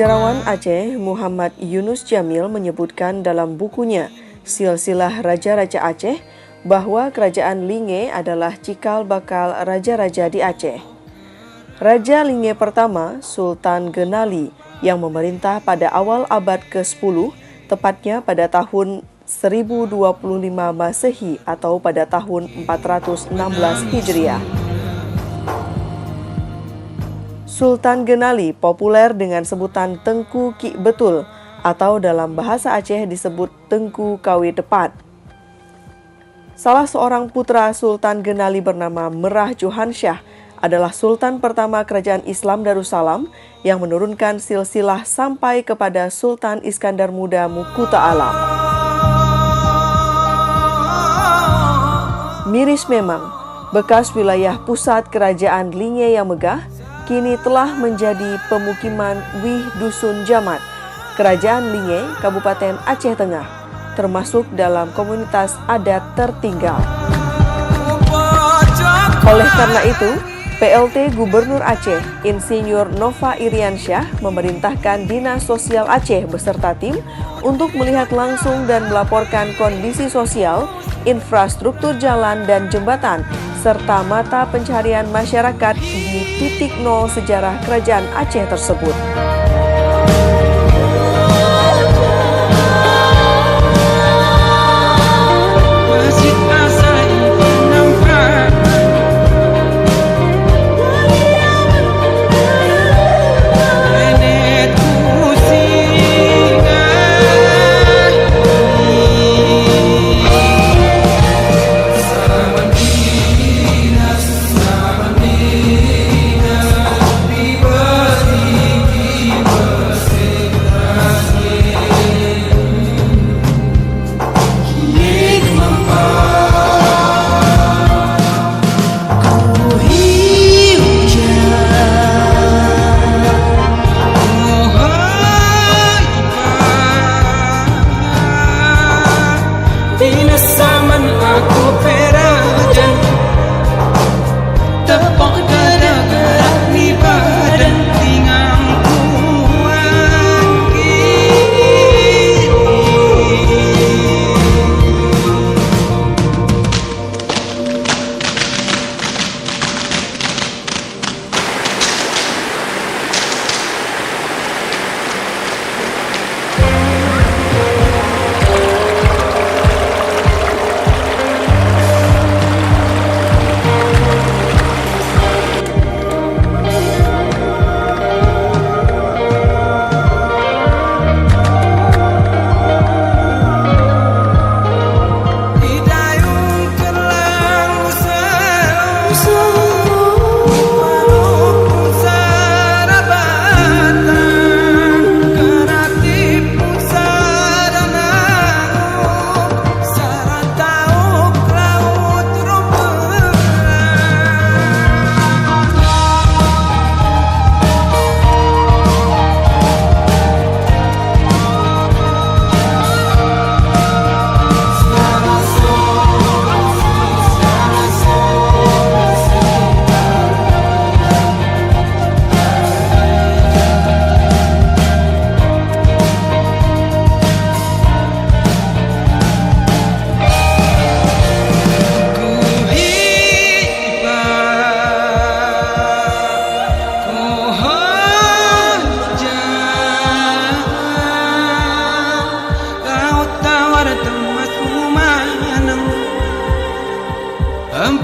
Sejarawan Aceh Muhammad Yunus Jamil menyebutkan dalam bukunya Silsilah Raja-Raja Aceh bahwa Kerajaan Linge adalah cikal bakal raja-raja di Aceh. Raja Linge pertama, Sultan Genali, yang memerintah pada awal abad ke-10, tepatnya pada tahun 1025 Masehi atau pada tahun 416 Hijriah. Sultan Genali populer dengan sebutan Tengku Ki Betul atau dalam bahasa Aceh disebut Tengku Kawi Tepat. Salah seorang putra Sultan Genali bernama Merah Johansyah adalah Sultan pertama Kerajaan Islam Darussalam yang menurunkan silsilah sampai kepada Sultan Iskandar Muda Mukuta Alam. Miris memang, bekas wilayah pusat Kerajaan Linge yang megah kini telah menjadi pemukiman Wih Dusun Jamat, Kerajaan Linge, Kabupaten Aceh Tengah, termasuk dalam komunitas adat tertinggal. Oleh karena itu, PLT Gubernur Aceh, Insinyur Nova Iriansyah memerintahkan Dinas Sosial Aceh beserta tim untuk melihat langsung dan melaporkan kondisi sosial, infrastruktur jalan dan jembatan, serta mata pencarian masyarakat di titik nol sejarah Kerajaan Aceh tersebut.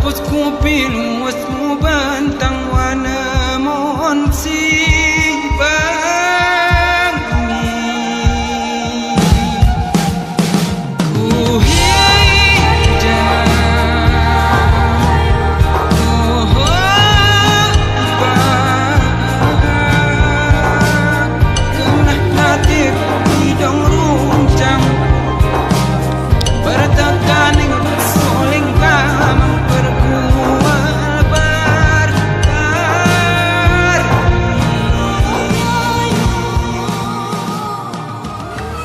Bosku pilu wasmu bantang wana mohon si bangi ku hijau kenah natir hidung runcang bertekan soling kamang berkual berkar.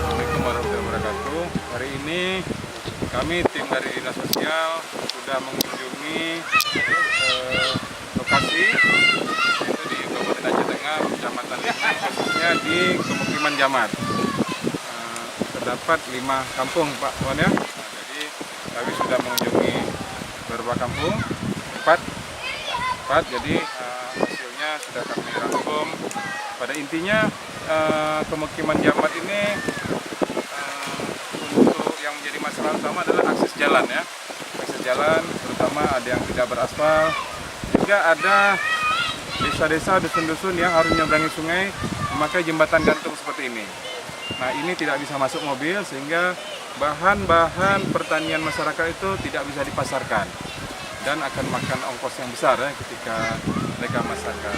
Assalamualaikum warahmatullahi wabarakatuh. Hari ini kami tim dari Dinas Sosial sudah mengunjungi lokasi yaitu di Kabupaten Aceh Tengah, Kecamatan Linge, khususnya di pemukiman Jamat. Terdapat 5 kampung, Pak Wan ya. Jadi kami sudah mengunjungi beberapa kampung, 4. Jadi hasilnya sudah kami rangkum. Pada intinya pemukiman Jamat ini untuk yang menjadi masalah utama adalah akses jalan ya. Akses jalan terutama ada yang tidak beraspal. Juga ada desa-desa, dusun-dusun yang harus menyeberangi sungai memakai jembatan gantung seperti ini. Nah, ini tidak bisa masuk mobil sehingga bahan-bahan pertanian masyarakat itu tidak bisa dipasarkan dan akan makan ongkos yang besar ya ketika mereka masarkan.